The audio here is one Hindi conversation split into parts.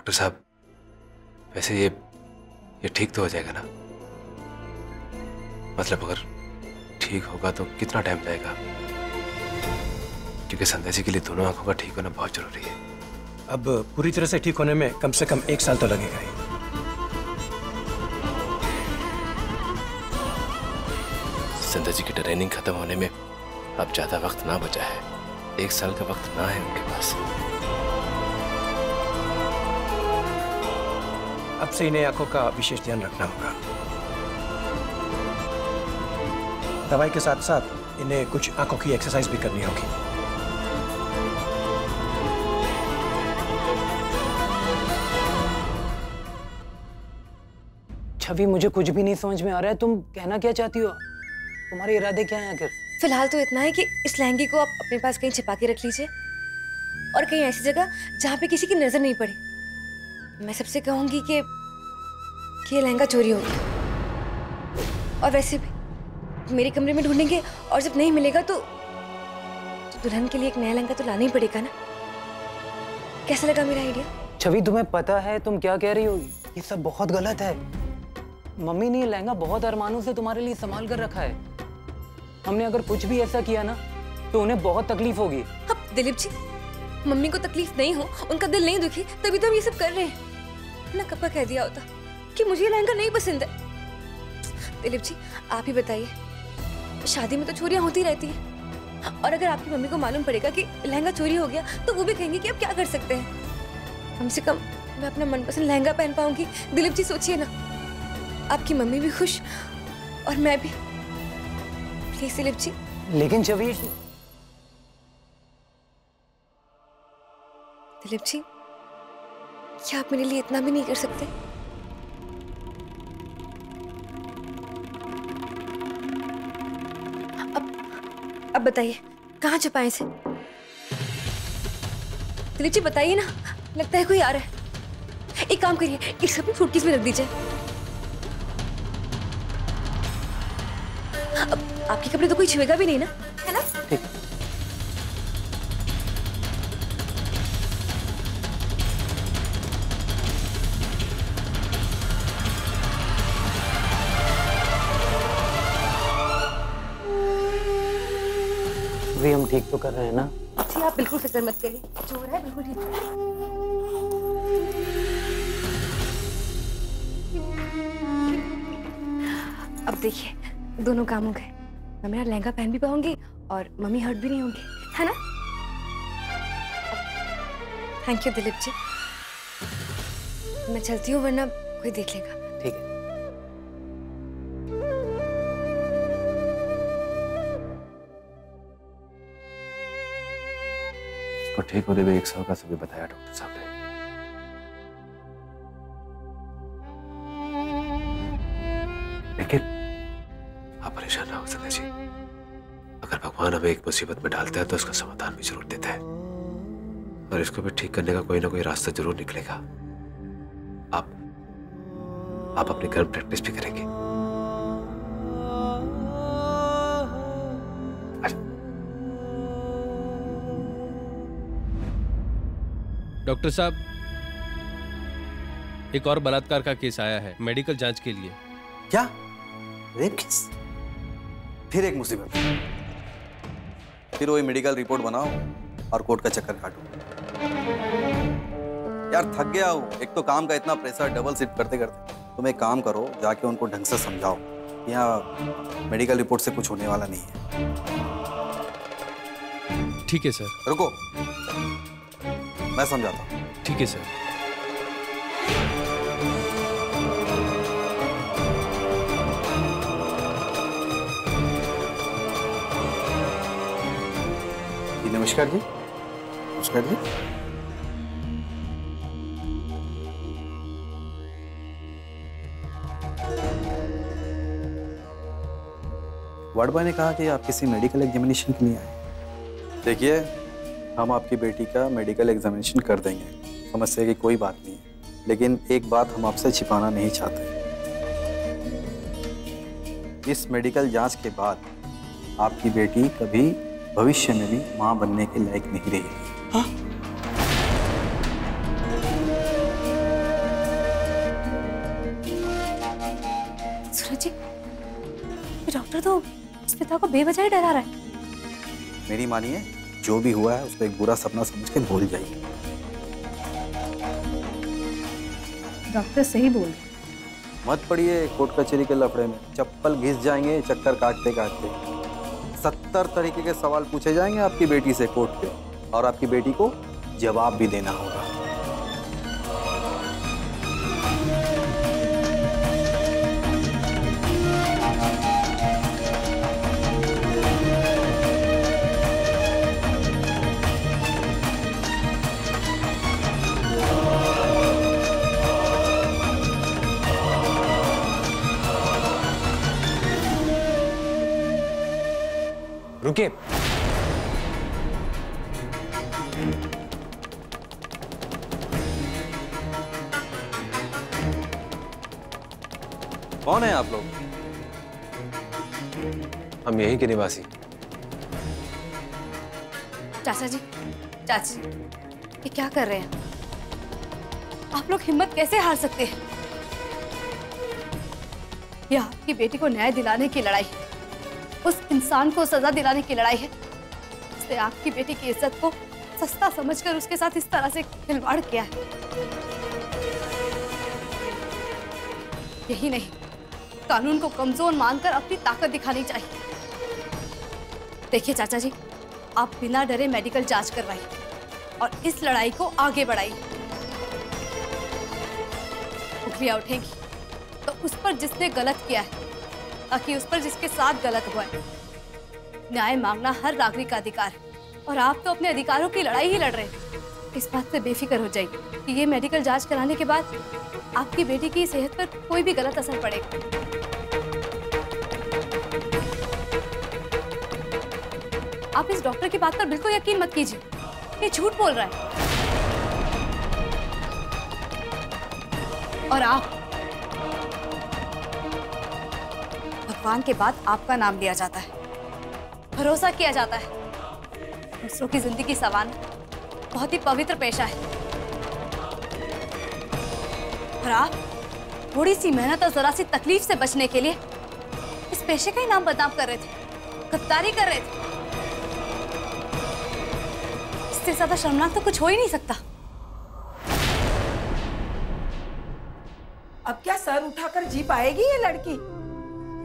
डॉक्टर साहब, वैसे ये ठीक तो हो जाएगा ना? मतलब अगर ठीक होगा तो कितना टाइम जाएगा? क्योंकि संध्या जी के लिए दोनों आंखों का ठीक होना बहुत जरूरी है। अब पूरी तरह से ठीक होने में कम से कम 1 साल तो लगेगा ही। संध्या जी की ट्रेनिंग खत्म होने में अब ज्यादा वक्त ना बचा है। 1 साल का वक्त ना है उनके पास। अब से इन्हें आंखों का विशेष ध्यान रखना होगा। दवाई के साथ साथ इन्हें कुछ आंखों की एक्सरसाइज भी करनी होगी। छवि, मुझे कुछ भी नहीं समझ में आ रहा है। तुम कहना क्या चाहती हो? तुम्हारे इरादे क्या हैं आखिर? फिलहाल तो इतना है कि इस लहंगे को आप अपने पास कहीं छिपा के रख लीजिए और कहीं ऐसी जगह जहाँ पे किसी की नजर नहीं पड़े। मैं सबसे कहूंगी कि ये लहंगा चोरी हो गया। और वैसे भी मेरे कमरे में ढूंढेंगे और जब नहीं मिलेगा तो दुल्हन के लिए एक नया लहंगा तो लाना ही पड़ेगा ना। कैसा लगा मेरा आइडिया? छवि, तुम्हें पता है तुम क्या कह रही हो? ये सब बहुत गलत है। मम्मी ने ये लहंगा बहुत अरमानों से तुम्हारे लिए संभाल कर रखा है। हमने अगर कुछ भी ऐसा किया ना तो उन्हें बहुत तकलीफ होगी। अब दिलीप जी, मम्मी को तकलीफ नहीं हो, उनका दिल नहीं दुखे, तभी तो हम ये सब कर रहे हैं ना। कब का कह दिया होता कि मुझे ये लहंगा नहीं पसंद है। दिलीप जी, आप ही बताइए, शादी में तो चोरियां होती रहती है और अगर आपकी मम्मी को मालूम पड़ेगा कि लहंगा चोरी हो गया तो वो भी कहेंगे कि अब क्या कर सकते हैं। कम से कम मैं अपना मनपसंद लहंगा पहन पाऊंगी। दिलीप जी सोचिए ना, आपकी मम्मी भी खुश और मैं भी। प्लीज दिलीप जी। लेकिन छवि, दिलीप जी, क्या आप मेरे लिए इतना भी नहीं कर सकते? अब बताइए, कहाँ छुपाएं इसे? दिलीप जी बताइए ना, लगता है कोई आ रहा है। एक काम करिए, इसे अपनी सूटकेस में रख दीजिए। अब आपके कपड़े तो कोई छुएगा भी नहीं ना, है ना? ठीक। भी हम ठीक तो कर रहे हैं ना? जी आप बिल्कुल फिक्र मत करिए, जो हो रहा है बिल्कुल ठीक है। अब देखिए, दोनों काम हो गए। मैं मेरा लहंगा पहन भी पाऊंगी और मम्मी हर्ट भी नहीं होंगी, है ना? Thank you Dilip ji. मैं चलती हूँ वरना कोई देख लेगा। ठीक है। इसको ठीक होने में 1 साल का समय बताया डॉक्टर साहब ने। लेकिन आप परेशान ना हो संध्या जी। अगर भगवान हमें एक मुसीबत में डालता है तो उसका समाधान भी जरूर देता है और इसको भी ठीक करने का कोई ना कोई रास्ता जरूर निकलेगा। आप अपने घर प्रैक्टिस भी करेंगे। डॉक्टर साहब, एक और बलात्कार का केस आया है मेडिकल जांच के लिए। क्या? Rape case? फिर एक मुसीबत। फिर वही मेडिकल रिपोर्ट बनाओ और कोर्ट का चक्कर काटो। यार थक गया हूँ। एक तो काम का इतना प्रेशर, डबल शिफ्ट करते करते। तुम एक काम करो, जाके उनको ढंग से समझाओ यहाँ मेडिकल रिपोर्ट से कुछ होने वाला नहीं है। ठीक है सर। रुको, मैं समझाता हूँ। ठीक है सर। नमस्कार जी। नमस्कार जी। वार्ड बॉय ने कहा कि आप किसी मेडिकल एग्जामिनेशन के लिए आए। देखिए, हम आपकी बेटी का मेडिकल एग्जामिनेशन कर देंगे, समस्या की कोई बात नहीं है। लेकिन एक बात हम आपसे छिपाना नहीं चाहते। इस मेडिकल जांच के बाद आपकी बेटी कभी भविष्य में भी मां बनने के लायक नहीं रहेगी। हाँ? सूरज जी, डॉक्टर तो इस पिता को बेवजह ही डरा रहा है। मेरी मानिए, जो भी हुआ है उसको एक बुरा सपना समझ के भूल जाइए। डॉक्टर सही बोल रहे। मत पड़िए कोर्ट कचहरी के लफड़े में, चप्पल घिस जाएंगे चक्कर काटते काटते। 70 तरीके के सवाल पूछे जाएंगे आपकी बेटी से कोर्ट पे, और आपकी बेटी को जवाब भी देना होगा। रुकिए। कौन है आप लोग? हम यहीं के निवासी। चाचा जी, चाचा जी, ये क्या कर रहे हैं आप लोग? हिम्मत कैसे हार सकते हैं? यह आपकी बेटी को न्याय दिलाने की लड़ाई, उस इंसान को सजा दिलाने की लड़ाई है जिसने आपकी बेटी की इज्जत को सस्ता समझकर उसके साथ इस तरह से खिलवाड़ किया है। यही नहीं, कानून को कमजोर मानकर अपनी ताकत दिखानी चाहिए। देखिए चाचा जी, आप बिना डरे मेडिकल जांच करवाइए और इस लड़ाई को आगे बढ़ाइए। उंगलियां उठेंगी तो उस पर जिसने गलत किया है, ताकि उस पर जिसके साथ गलत हुआ है। न्याय मांगना हर नागरिक का अधिकार है और आप तो अपने अधिकारों की लड़ाई ही लड़ रहे हैं। इस बात से बेफिक्र हो जाइए कि ये मेडिकल जांच कराने के बाद आपकी बेटी की सेहत पर कोई भी गलत असर पड़ेगा। आप इस डॉक्टर की बात पर बिल्कुल यकीन मत कीजिए, ये झूठ बोल रहा है। और आप, भगवान के बाद आपका नाम लिया जाता है, भरोसा किया जाता है। दूसरों की जिंदगी संवारना बहुत ही पवित्र पेशा है और आप थोड़ी सी मेहनत और जरा सी तकलीफ से बचने के लिए इस पेशे का ही नाम बदनाम कर रहे थे, गद्दारी कर रहे थे। इससे ज्यादा शर्मनाक तो कुछ हो ही नहीं सकता। अब क्या सर उठाकर जी पाएगी ये लड़की?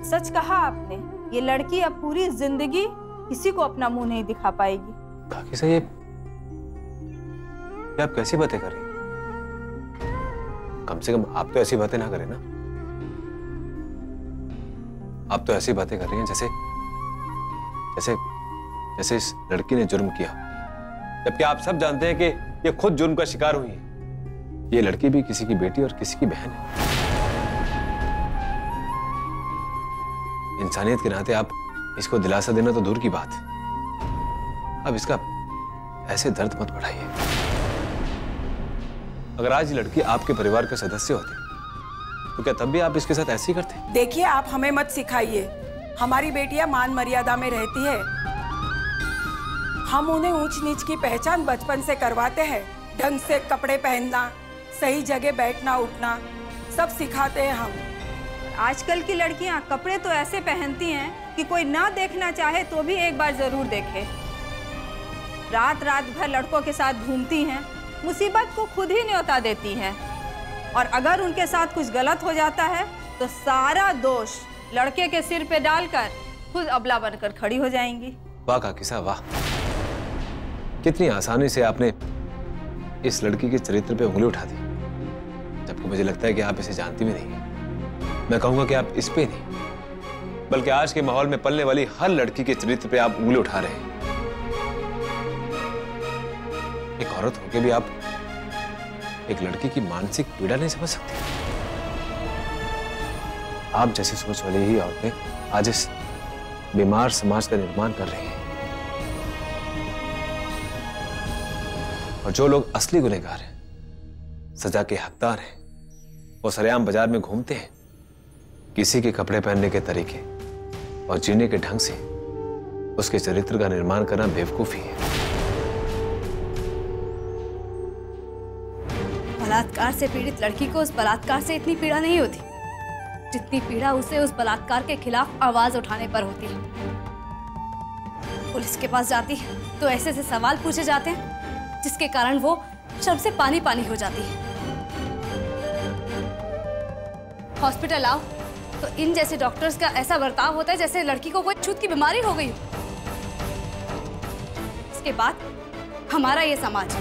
सच कहा आपने, ये लड़की अब पूरी जिंदगी किसी को अपना मुंह नहीं दिखा पाएगी। काकी साहब, ये आप कैसी बातें कर रही हैं? कम से कम आप तो ऐसी बातें ना करें ना। आप तो ऐसी बातें कर रही हैं जैसे जैसे जैसे इस लड़की ने जुर्म किया, जबकि आप सब जानते हैं कि ये खुद जुर्म का शिकार हुई है। ये लड़की भी किसी की बेटी और किसी की बहन है। इंसानियत के नाते आप इसको दिलासा देना तो दूर की बात, अब इसका ऐसे दर्द मत बढ़ाइए। अगर आज ये लड़की आपके परिवार का सदस्य होती तो क्या तब भी आप इसके साथ ऐसे ही करते? देखिए, आप हमें मत सिखाइए। हमारी बेटियां मान मर्यादा में रहती है। हम उन्हें ऊंच नीच की पहचान बचपन से करवाते हैं। ढंग से कपड़े पहनना, सही जगह बैठना उठना सब सिखाते हैं हम। आजकल की लड़कियां कपड़े तो ऐसे पहनती हैं कि कोई ना देखना चाहे तो भी एक बार जरूर देखे। रात रात भर लड़कों के साथ घूमती हैं, मुसीबत को खुद ही न्योता देती हैं, और अगर उनके साथ कुछ गलत हो जाता है तो सारा दोष लड़के के सिर पे डालकर खुद अबला बनकर खड़ी हो जाएंगी। वाह काकी साहब, वाह! कितनी आसानी से आपने इस लड़की के चरित्र पे उंगली उठा दी, जबकि मुझे लगता है कि आप इसे जानती भी नहीं है। मैं कहूंगा कि आप इस पे नहीं, बल्कि आज के माहौल में पलने वाली हर लड़की के चरित्र पे आप उंगली उठा रहे हैं। एक औरत होकर भी आप एक लड़की की मानसिक पीड़ा नहीं समझ सकते। आप जैसी सोच वाली ही औरतें आज इस बीमार समाज का निर्माण कर रही हैं, और जो लोग असली गुनहगार हैं, सजा के हकदार हैं, वो सरेआम बाजार में घूमते हैं। किसी के कपड़े पहनने के तरीके और जीने के ढंग से उसके चरित्र का निर्माण करना बेवकूफी है। बलात्कार से पीड़ित लड़की को उस बलात्कार से इतनी पीड़ा नहीं होती जितनी पीड़ा उसे उस बलात्कार के खिलाफ आवाज उठाने पर होती है। पुलिस के पास जाती है तो ऐसे ऐसे सवाल पूछे जाते हैं जिसके कारण वो शर्म से पानी पानी हो जाती है। हॉस्पिटल आओ तो इन जैसे डॉक्टर्स का ऐसा बर्ताव होता है जैसे लड़की को कोई छूत की बीमारी हो गई हो। इसके बाद हमारा ये समाज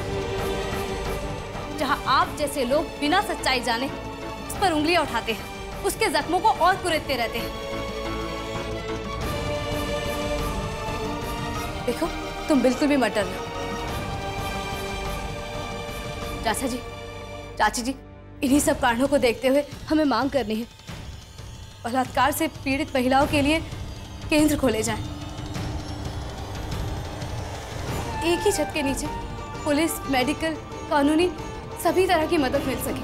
जहां आप जैसे लोग बिना सच्चाई जाने उस पर उंगलियां उठाते हैं, उसके जख्मों को और कुरेदते रहते हैं। देखो तुम बिल्कुल भी मत डरना। चाचा जी, चाची जी, इन्हीं सब कारणों को देखते हुए हमें मांग करनी है बलात्कार से पीड़ित महिलाओं के लिए केंद्र खोले जाएं। एक ही छत के नीचे पुलिस, मेडिकल, कानूनी सभी तरह की मदद मिल सके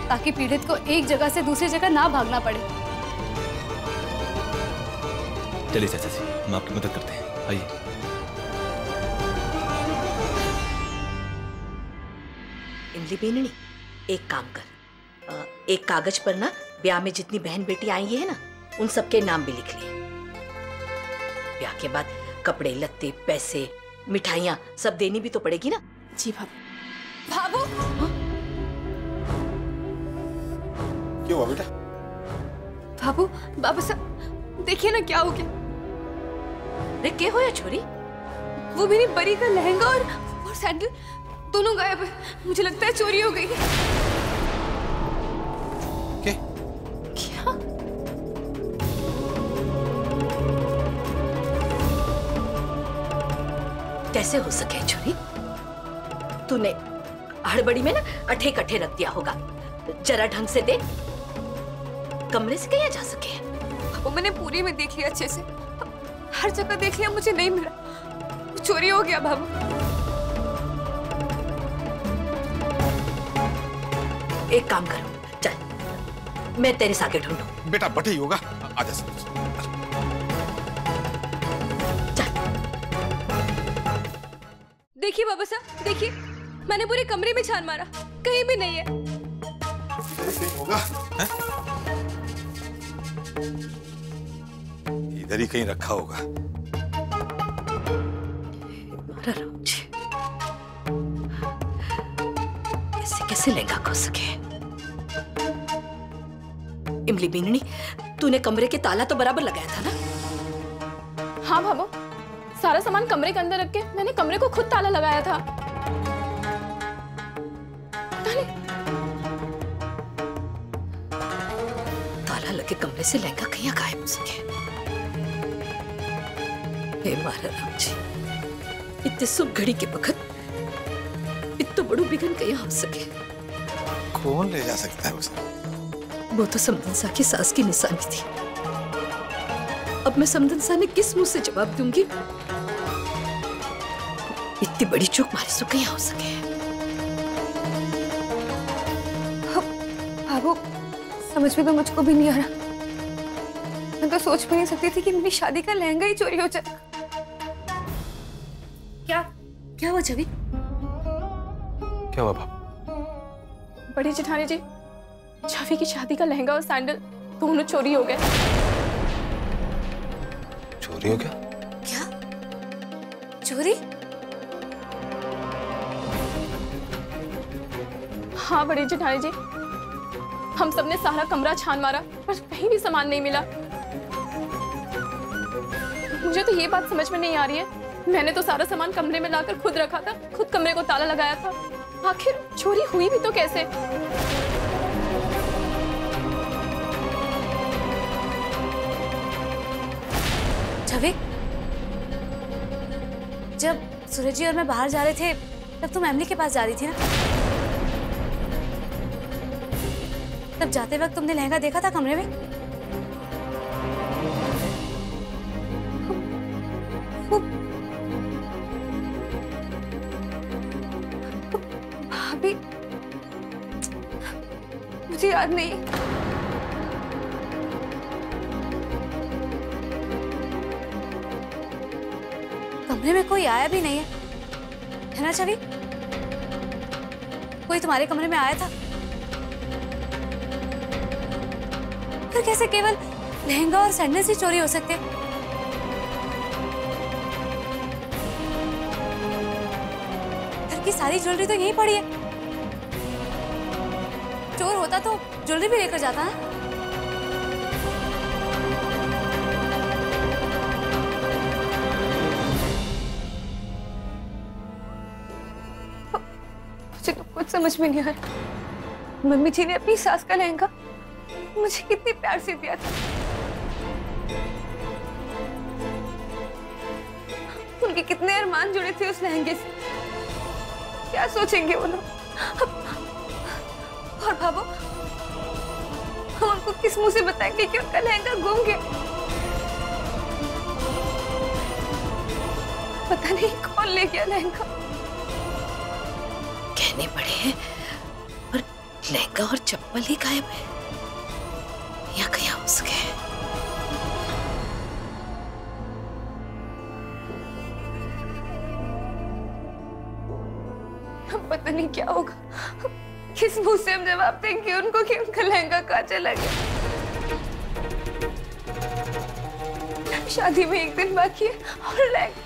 ताकि पीड़ित को एक जगह से दूसरी जगह ना भागना पड़े। चलिए चाचा जी, हम आपकी मदद करते हैं, आइए। इमली बेननी, एक काम कर, एक कागज पर ना ब्याह में जितनी बहन बेटी आई है ना उन सबके नाम भी लिख लिए। ब्याह के बाद कपड़े लत्ते, पैसे, मिठाइयाँ सब देनी भी तो पड़ेगी ना। जी भाभी। भाभू, क्यों हुआ बेटा? बाबू, बाबू साहब देखिए ना क्या हो गया। अरे क्या होया छोरी? वो मेरी परी का लहंगा और सैंडल दोनों गायब है। मुझे लगता है चोरी हो गई। क्या? कैसे हो सके चोरी? तूने हड़बड़ी में ना अठे कट्ठे रख दिया होगा। जरा ढंग से देख, कमरे से कहीं जा सके। वो मैंने पूरी में देख लिया अच्छे से, हर जगह देख लिया, मुझे नहीं मिला। चोरी हो गया बाबू। एक काम करो, चल मैं तेरे साथ ढूंढूं। बेटा बटे ही होगा, आजा सब। देखिए बाबा साहब, देखिए मैंने पूरे कमरे में छान मारा, कहीं भी नहीं है। कहीं होगा, इधर ही कहीं रखा होगा। ऐसे कैसे लहंगा खो सके? इमली बीननी, तूने कमरे के ताला तो बराबर लगाया था ना? हाँ भाभो, सारा सामान कमरे के अंदर रख के मैंने कमरे को खुद ताला लगाया था। ताला लगे कमरे से लहंगा कहीं गायब हो सके। हे महाराज राम जी, इतने शुभ घड़ी के वक्त इतना बड़ू बिघन कहीं हो सके? कौन ले जा सकता है उसे? वो तो समदनसा की सास की निशानी थी। अब मैं समदनसा ने किस मुंह से जवाब दूंगी? इतनी बड़ी चूक मारी सो कहीं हो सके? बाबू, समझ में तो मुझको भी नहीं आ रहा। मैं तो सोच भी नहीं सकती थी कि मेरी शादी का लहंगा ही चोरी हो जाएगा। क्या हुआ छवि? क्या हुआ बाबू? बड़ी जेठानी जी, छवि की शादी का लहंगा और सैंडल दोनों चोरी हो गए। चोरी हो गया? क्या? चोरी? हाँ बड़ी जेठानी जी, हम सबने सारा कमरा छान मारा पर कहीं भी सामान नहीं मिला। मुझे तो ये बात समझ में नहीं आ रही है, मैंने तो सारा सामान कमरे में लाकर खुद रखा था, खुद कमरे को ताला लगाया था। आखिर चोरी हुई भी तो कैसे? छवि, जब सूरज जी और मैं बाहर जा रहे थे तब तुम एमली के पास जा रही थी ना? तब जाते वक्त तुमने लहंगा देखा था कमरे में? भाभी, मुझे याद नहीं। कमरे में कोई आया भी नहीं है, है ना छवि? कोई तुम्हारे कमरे में आया था? पर कैसे केवल लहंगा और सैंडल्स ही चोरी हो सकते? घर की सारी ज्वेलरी तो यहीं पड़ी है। चोर होता तो ज्वेलरी भी लेकर जाता है। मुझे तो कुछ समझ में नहीं आ रहा। मम्मी जी ने अपनी सास का लहंगा मुझे कितनी प्यार से दिया था। उनके कितने अरमान जुड़े थे उस लहंगे से। क्या सोचेंगे वो लोग? और भाभो, हम उनको किस मुंह से बताएंगे कि उनका लहंगा गुम गया? पता नहीं कौन ले गया लहंगा। कहने पड़े हैं और लहंगा और चप्पल ही गायब है या कहीं घुस गए। पता नहीं क्या होगा। किस मुंह से हम जवाब देंगे उनको कि उनका लहंगा कहाँ चला गया? शादी में एक दिन बाकी है और लहंगा।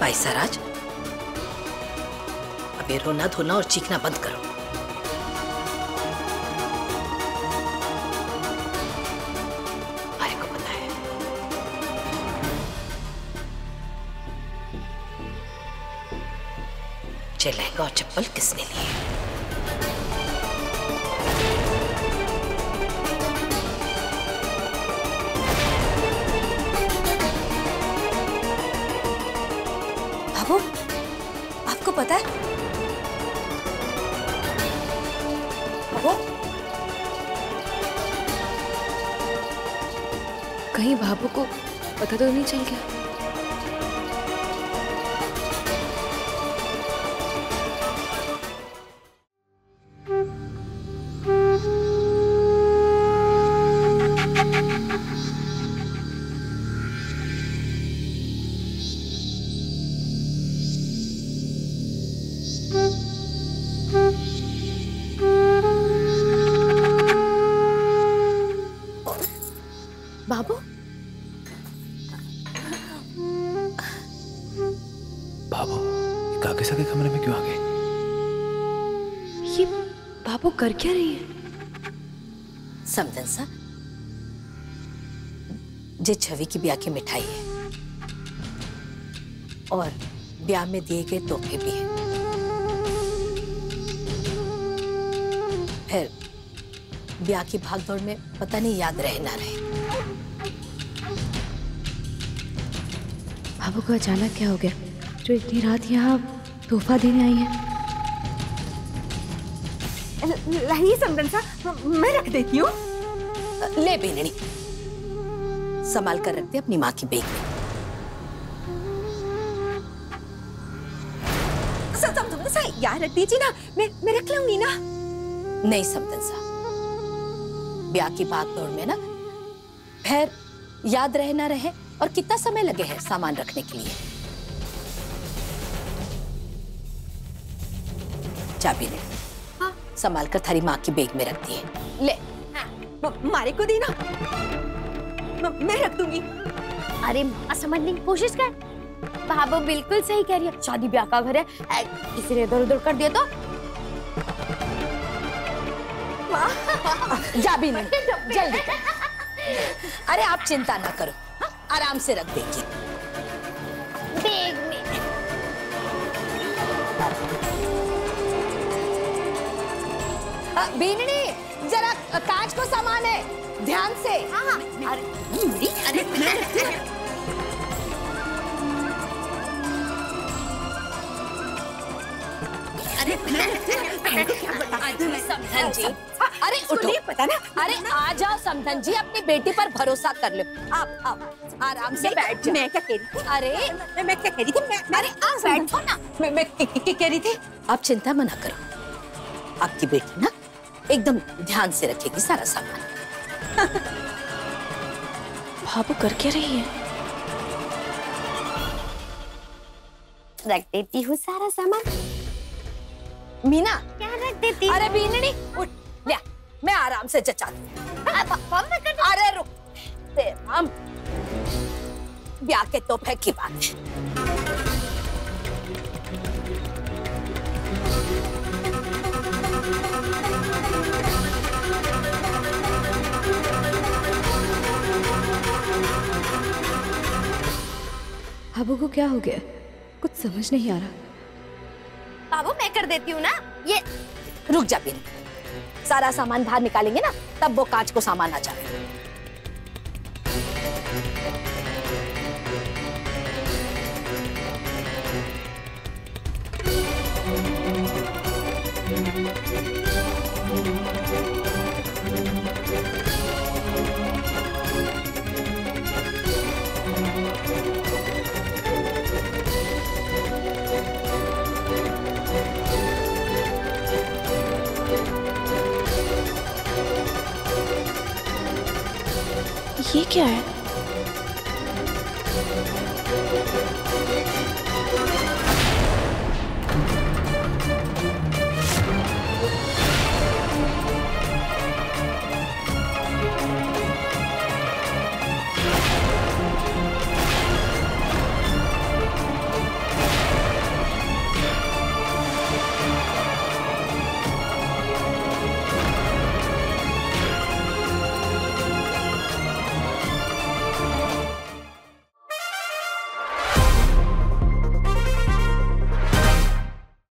भाई सराज, अबे रोना धोना और चीखना बंद करो। भाई को पता है। ये लहंगा और चप्पल किसने लिए? बाबू, आपको पता है? बाबू, कहीं बाबू को पता तो नहीं चल गया? बाबू, बाबू, ये काके साके कमरे में क्यों आ गए? ये बाबू कर क्या रही है? समझन सा, जे छवि की ब्याह की मिठाई है और ब्याह में दिए गए तोहफे भी हैं। फिर ब्याह की भागदौड़ में पता नहीं याद रहे ना रहे। बाबू को अचानक क्या हो गया जो इतनी रात यहाँ तोहफा देने आई है? लाइए समदन सा, मैं रख देती हूँ। ले बेननी, संभाल कर रखते अपनी माँ की बेग में। समदन सा, यार रख दीजिए ना, मैं रख लूंगी ना। नहीं समदन सा, ब्याह की भागदौड़ में ना फिर याद रहे ना रहे और कितना समय लगे है सामान रखने के लिए। चाबी ले, हाँ, संभाल कर थारी माँ की बेग में रख दिए। ले, मारे को दी ना, मैं रख दूंगी। अरे माँ समझने की कोशिश कर। बाबू बिल्कुल सही कह रही है। शादी ब्याह का घर है, किसी ने इधर उधर कर दिया तो? जा भी नहीं, जल्दी कर। अरे आप चिंता ना करो, हाँ? आराम से रख देगी बेग में। बीननी, जरा कांच को सामान है, ध्यान से। हाँ, अरे समधन जी, अरे उठो, पता ना। अरे आ जाओ समधन जी, अपनी बेटी पर भरोसा कर लो। आप आराम से बैठ जाओ। मैं क्या कह रही थी? अरे मैं क्या कह रही थी? अरे आप बैठो ना। मैं क्या कह रही थी? आप चिंता मत करो, आपकी बेटी ना एकदम ध्यान से रखेगी सारा सामान। बाबू कर क्या रही है? रख देती हूँ सारा सामान। मीना, क्या रख देती? अरे बीननी उठ, ले मैं आराम से जचाती हूँ। अरे रुक हम ब्याह के तोहफे की बात है। बाबू को क्या हो गया? कुछ समझ नहीं आ रहा। बाबू मैं कर देती हूँ ना। ये रुक जा बिन, सारा सामान बाहर निकालेंगे ना तब वो कांच को सामान आ जाएगा। ये क्या है?